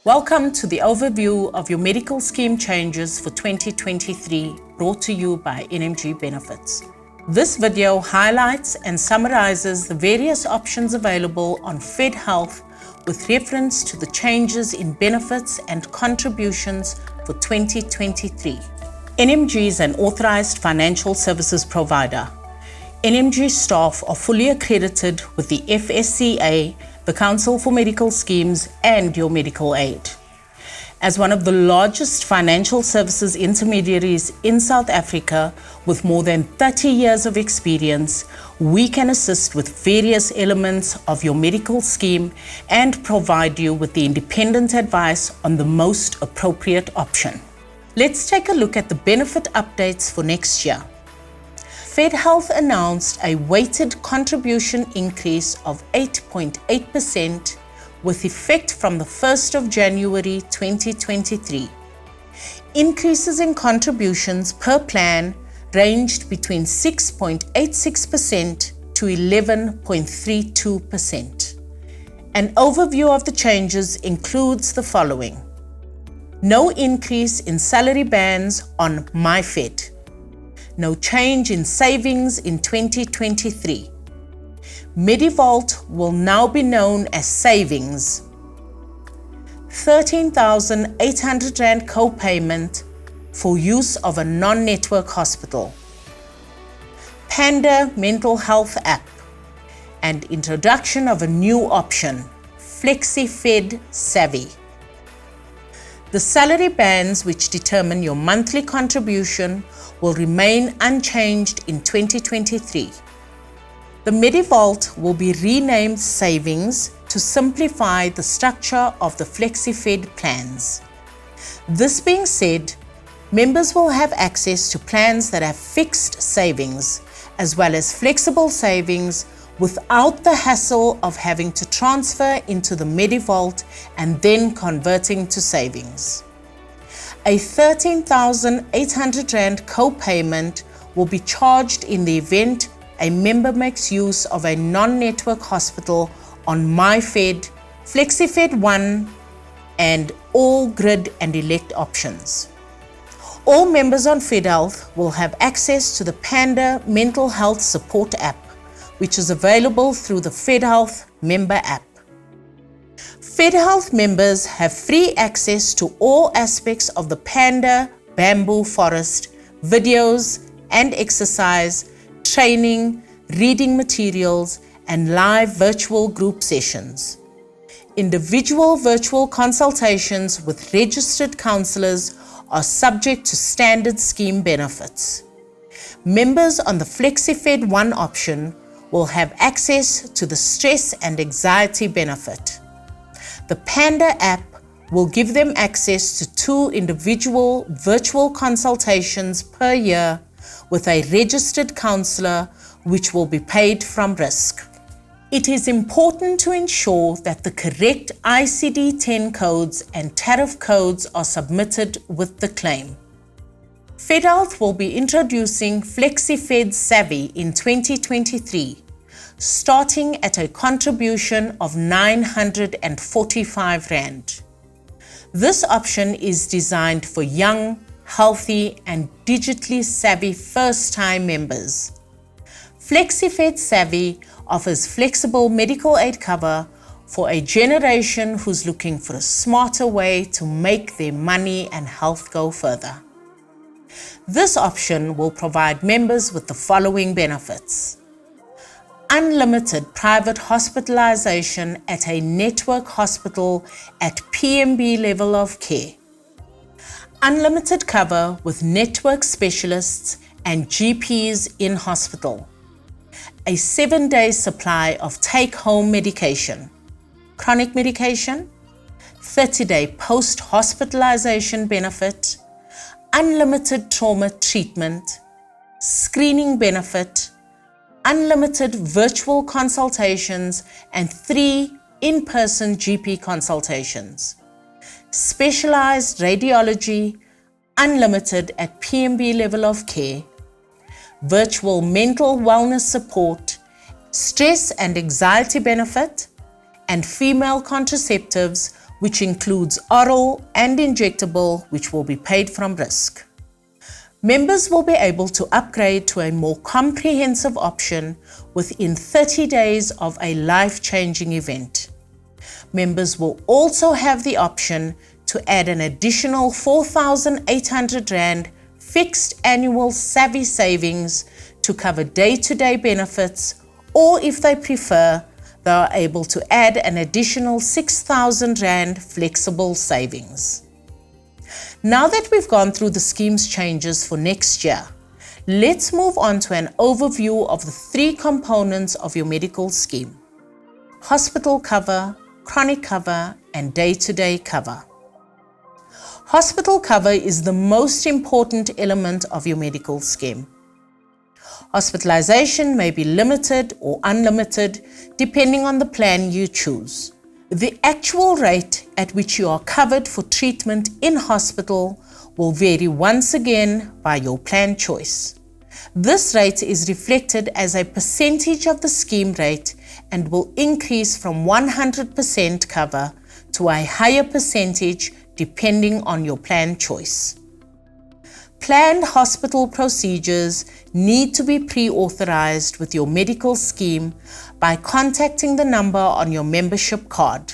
Welcome to the overview of your medical scheme changes for 2023, brought to you by NMG Benefits. This video highlights and summarizes the various options available on Fedhealth with reference to the changes in benefits and contributions for 2023. NMG is an authorized financial services provider. NMG staff are fully accredited with the FSCA, the Council for Medical Schemes, and your medical aid. As one of the largest financial services intermediaries in South Africa with more than 30 years of experience, we can assist with various elements of your medical scheme and provide you with the independent advice on the most appropriate option. Let's take a look at the benefit updates for next year. Fedhealth announced a weighted contribution increase of 8.8% with effect from the 1st of January 2023. Increases in contributions per plan ranged between 6.86% to 11.32%. An overview of the changes includes the following: no increase in salary bands on MyFed. No change in savings in 2023. Medivault will now be known as Savings. 13,800 Rand co-payment for use of a non-network hospital. Panda Mental Health app and introduction of a new option, FlexiFed Savvy. The salary bands which determine your monthly contribution will remain unchanged in 2023. The Medivault will be renamed Savings to simplify the structure of the FlexiFed plans. This being said, members will have access to plans that have fixed savings as well as flexible savings without the hassle of having to transfer into the Medivault and then converting to savings. A 13,800 Rand co-payment will be charged in the event a member makes use of a non-network hospital on MyFed, FlexiFed 1, and all grid and elect options. All members on Fedhealth will have access to the Panda Mental Health Support app, which is available through the Fedhealth member app. Fedhealth members have free access to all aspects of the Panda Bamboo Forest, videos and exercise, training, reading materials, and live virtual group sessions. Individual virtual consultations with registered counsellors are subject to standard scheme benefits. Members on the FlexiFed 1 option will have access to the stress and anxiety benefit. The Panda app will give them access to 2 individual virtual consultations per year with a registered counsellor, which will be paid from risk. It is important to ensure that the correct ICD-10 codes and tariff codes are submitted with the claim. Fedhealth will be introducing FlexiFed Savvy in 2023, starting at a contribution of 945 Rand. This option is designed for young, healthy, and digitally savvy first-time members. FlexiFed Savvy offers flexible medical aid cover for a generation who's looking for a smarter way to make their money and health go further. This option will provide members with the following benefits: unlimited private hospitalization at a network hospital at PMB level of care, unlimited cover with network specialists and GPs in hospital, a 7-day supply of take-home medication, chronic medication, 30-day post-hospitalization benefit, unlimited trauma treatment, screening benefit, unlimited virtual consultations, and 3 in-person GP consultations. Specialized radiology, unlimited at PMB level of care, virtual mental wellness support, stress and anxiety benefit, and female contraceptives which includes oral and injectable, which will be paid from risk. Members will be able to upgrade to a more comprehensive option within 30 days of a life-changing event. Members will also have the option to add an additional 4,800 Rand fixed annual Savvy savings to cover day-to-day benefits, or if they prefer, they are able to add an additional 6,000 Rand flexible savings. Now that we've gone through the scheme's changes for next year, let's move on to an overview of the three components of your medical scheme: hospital cover, chronic cover, and day-to-day cover. Hospital cover is the most important element of your medical scheme. Hospitalization may be limited or unlimited depending on the plan you choose. The actual rate at which you are covered for treatment in hospital will vary once again by your plan choice. This rate is reflected as a percentage of the scheme rate and will increase from 100% cover to a higher percentage depending on your plan choice. Planned hospital procedures need to be pre-authorized with your medical scheme by contacting the number on your membership card.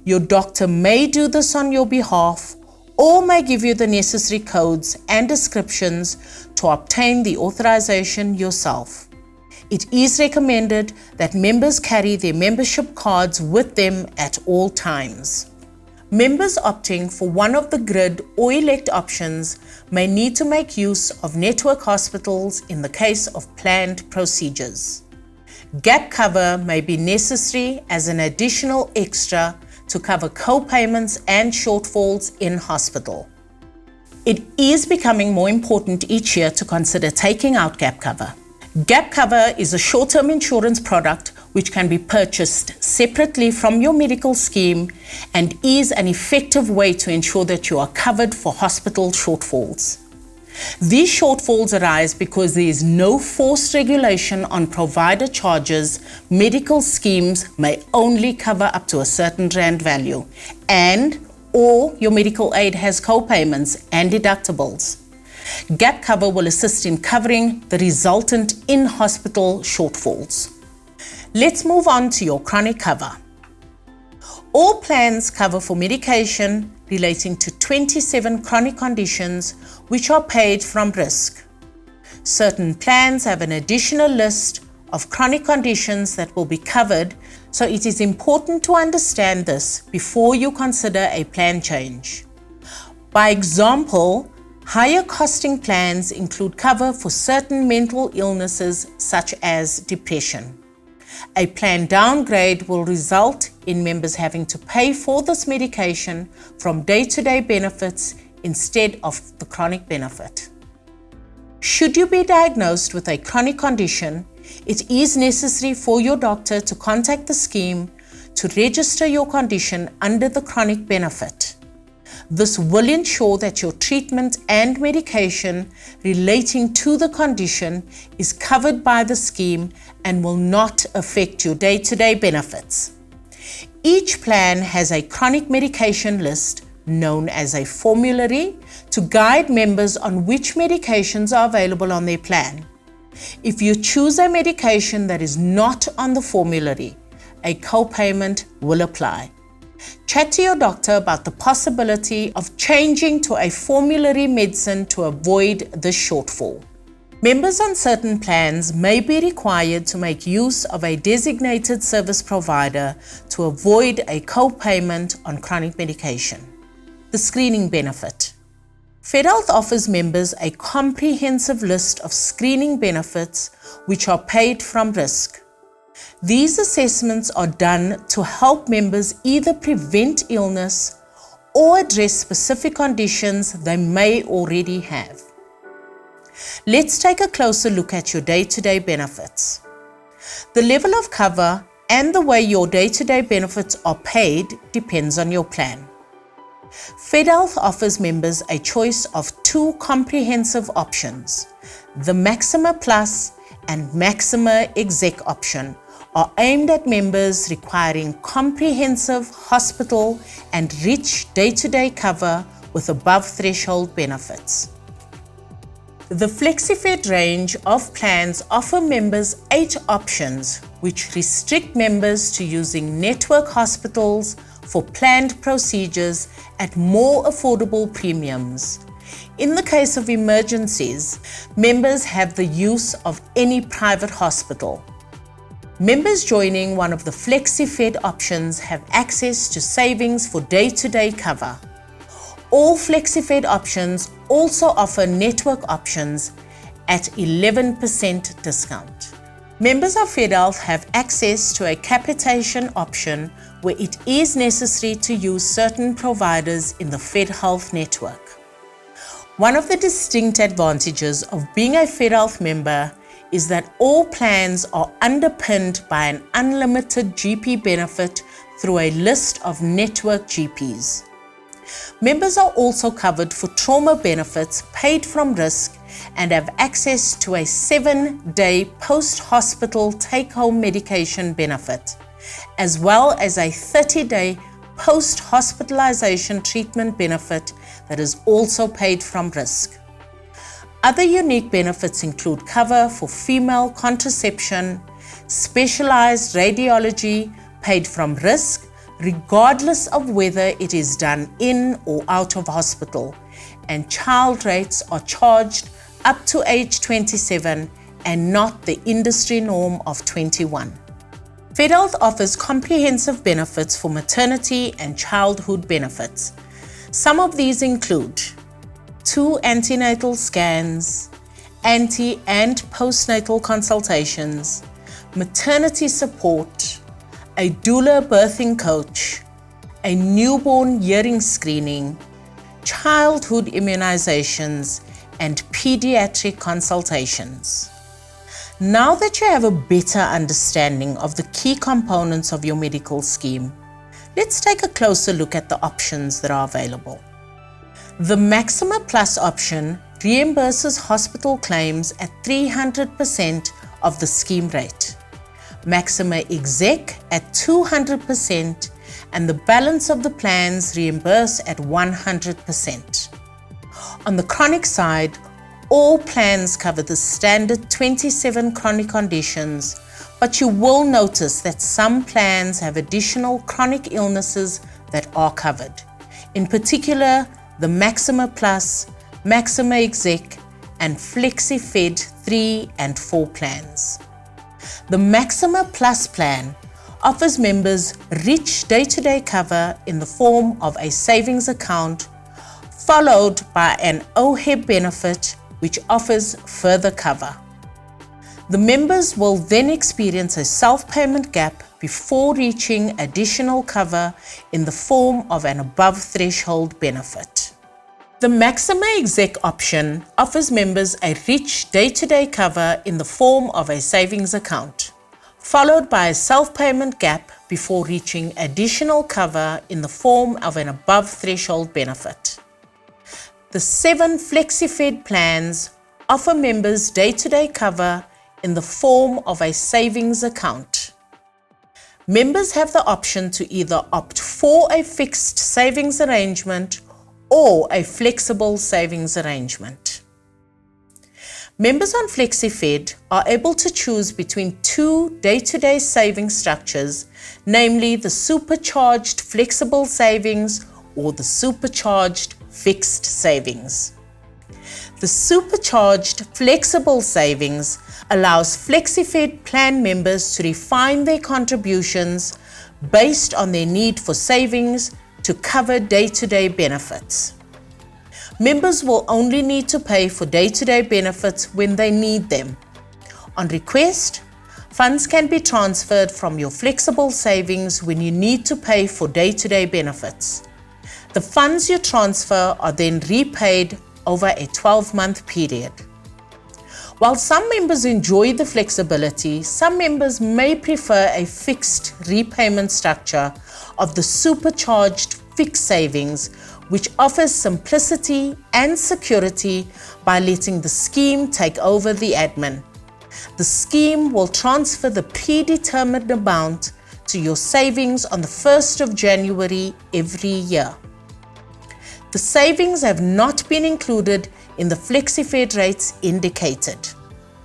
Your doctor may do this on your behalf or may give you the necessary codes and descriptions to obtain the authorization yourself. It is recommended that members carry their membership cards with them at all times. Members opting for one of the grid or elect options may need to make use of network hospitals in the case of planned procedures. Gap cover may be necessary as an additional extra to cover co-payments and shortfalls in hospital. It is becoming more important each year to consider taking out gap cover. Gap cover is a short-term insurance product which can be purchased separately from your medical scheme and is an effective way to ensure that you are covered for hospital shortfalls. These shortfalls arise because there is no forced regulation on provider charges. Medical schemes may only cover up to a certain Rand value, or your medical aid has co-payments and deductibles. Gap cover will assist in covering the resultant in-hospital shortfalls. Let's move on to your chronic cover. All plans cover for medication relating to 27 chronic conditions which are paid from risk. Certain plans have an additional list of chronic conditions that will be covered, so it is important to understand this before you consider a plan change. By example, higher costing plans include cover for certain mental illnesses such as depression. A plan downgrade will result in members having to pay for this medication from day-to-day benefits instead of the chronic benefit. Should you be diagnosed with a chronic condition, it is necessary for your doctor to contact the scheme to register your condition under the chronic benefit. This will ensure that your treatment and medication relating to the condition is covered by the scheme and will not affect your day-to-day benefits. Each plan has a chronic medication list known as a formulary to guide members on which medications are available on their plan. If you choose a medication that is not on the formulary, a co-payment will apply. Chat to your doctor about the possibility of changing to a formulary medicine to avoid this shortfall. Members on certain plans may be required to make use of a designated service provider to avoid a co-payment on chronic medication. The screening benefit. Fedhealth offers members a comprehensive list of screening benefits which are paid from risk. These assessments are done to help members either prevent illness or address specific conditions they may already have. Let's take a closer look at your day-to-day benefits. The level of cover and the way your day-to-day benefits are paid depends on your plan. Fedhealth offers members a choice of two comprehensive options, the Maxima Plus and Maxima Exec option, are aimed at members requiring comprehensive hospital and rich day-to-day cover with above-threshold benefits. The FlexiFed range of plans offer members 8 options, which restrict members to using network hospitals for planned procedures at more affordable premiums. In the case of emergencies, members have the use of any private hospital. Members joining one of the FlexiFed options have access to savings for day-to-day cover. All FlexiFed options also offer network options at 11% discount. Members of Fedhealth have access to a capitation option where it is necessary to use certain providers in the Fedhealth network. One of the distinct advantages of being a Fedhealth member is that all plans are underpinned by an unlimited GP benefit through a list of network GPs. Members are also covered for trauma benefits paid from risk and have access to a 7-day post-hospital take-home medication benefit, as well as a 30-day post-hospitalization treatment benefit that is also paid from risk. Other unique benefits include cover for female contraception, specialized radiology paid from risk, regardless of whether it is done in or out of hospital, and child rates are charged up to age 27 and not the industry norm of 21. Fedhealth offers comprehensive benefits for maternity and childhood benefits. Some of these include 2 antenatal scans, anti- and postnatal consultations, maternity support, a doula birthing coach, a newborn hearing screening, childhood immunizations, and pediatric consultations. Now that you have a better understanding of the key components of your medical scheme, let's take a closer look at the options that are available. The Maxima Plus option reimburses hospital claims at 300% of the scheme rate, Maxima Exec at 200%, and the balance of the plans reimburse at 100%. On the chronic side, all plans cover the standard 27 chronic conditions, but you will notice that some plans have additional chronic illnesses that are covered. In particular, the Maxima Plus, Maxima Exec, and FlexiFed 3 and 4 plans. The Maxima Plus plan offers members rich day-to-day cover in the form of a savings account, followed by an OHEB benefit which offers further cover. The members will then experience a self-payment gap before reaching additional cover in the form of an above-threshold benefit. The Maxima Exec option offers members a rich day-to-day cover in the form of a savings account, followed by a self-payment gap before reaching additional cover in the form of an above-threshold benefit. The 7 FlexiFed plans offer members day-to-day cover in the form of a savings account. Members have the option to either opt for a fixed savings arrangement or a flexible savings arrangement. Members on FlexiFed are able to choose between 2 day-to-day savings structures, namely the supercharged flexible savings or the supercharged fixed savings. The supercharged flexible savings allows FlexiFed plan members to refine their contributions based on their need for savings to cover day-to-day benefits. Members will only need to pay for day-to-day benefits when they need them. On request, funds can be transferred from your flexible savings when you need to pay for day-to-day benefits. The funds you transfer are then repaid over a 12-month period. While some members enjoy the flexibility, some members may prefer a fixed repayment structure of the supercharged fixed savings, which offers simplicity and security by letting the scheme take over the admin. The scheme will transfer the predetermined amount to your savings on the 1st of January every year. The savings have not been included in the FlexiFed rates indicated.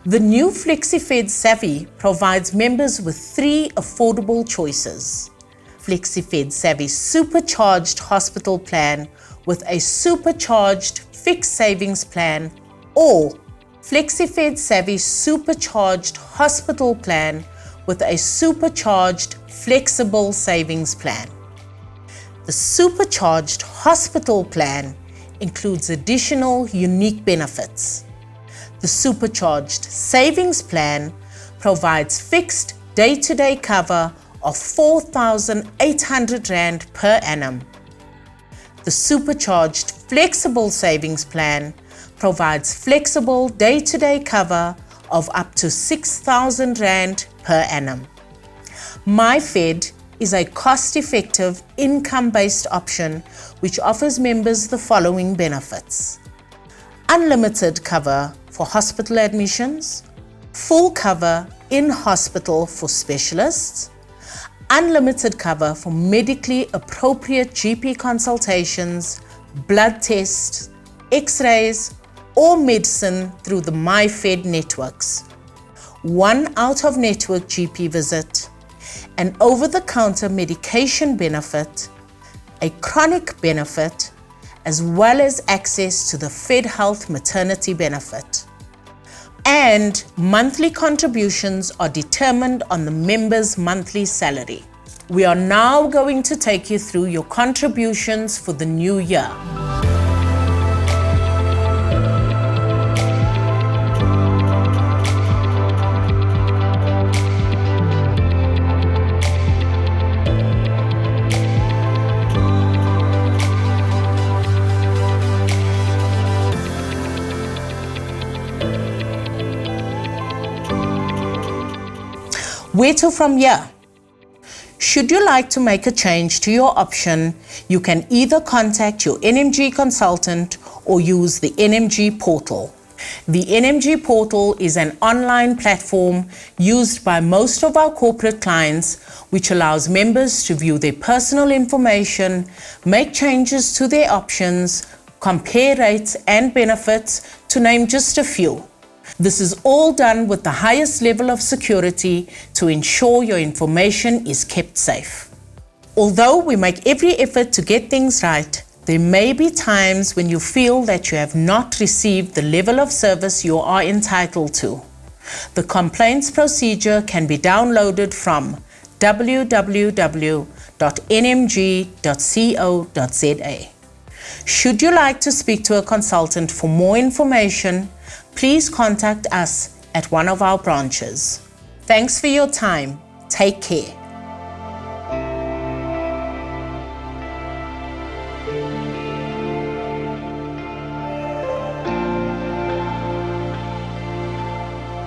The new FlexiFed Savvy provides members with 3 affordable choices. FlexiFed Savvy Supercharged Hospital Plan with a supercharged fixed savings plan, or FlexiFed Savvy Supercharged Hospital Plan with a supercharged flexible savings plan. The Supercharged Hospital Plan includes additional unique benefits. The Supercharged Savings Plan provides fixed day-to-day cover of 4,800 Rand per annum. The Supercharged Flexible Savings Plan provides flexible day-to-day cover of up to 6,000 Rand per annum. MyFed is a cost-effective, income-based option which offers members the following benefits: unlimited cover for hospital admissions, full cover in hospital for specialists, unlimited cover for medically appropriate GP consultations, blood tests, x-rays, or medicine through the MyFed networks, one out-of-network GP visit, an over-the-counter medication benefit, a chronic benefit, as well as access to the Fedhealth maternity benefit. And monthly contributions are determined on the member's monthly salary. We are now going to take you through your contributions for the new year. Where to from here? Should you like to make a change to your option, you can either contact your NMG consultant or use the NMG Portal. The NMG Portal is an online platform used by most of our corporate clients, which allows members to view their personal information, make changes to their options, compare rates and benefits, to name just a few. This is all done with the highest level of security to ensure your information is kept safe. Although we make every effort to get things right, there may be times when you feel that you have not received the level of service you are entitled to. The complaints procedure can be downloaded from www.nmg.co.za. Should you like to speak to a consultant for more information, please contact us at one of our branches. Thanks for your time. Take care.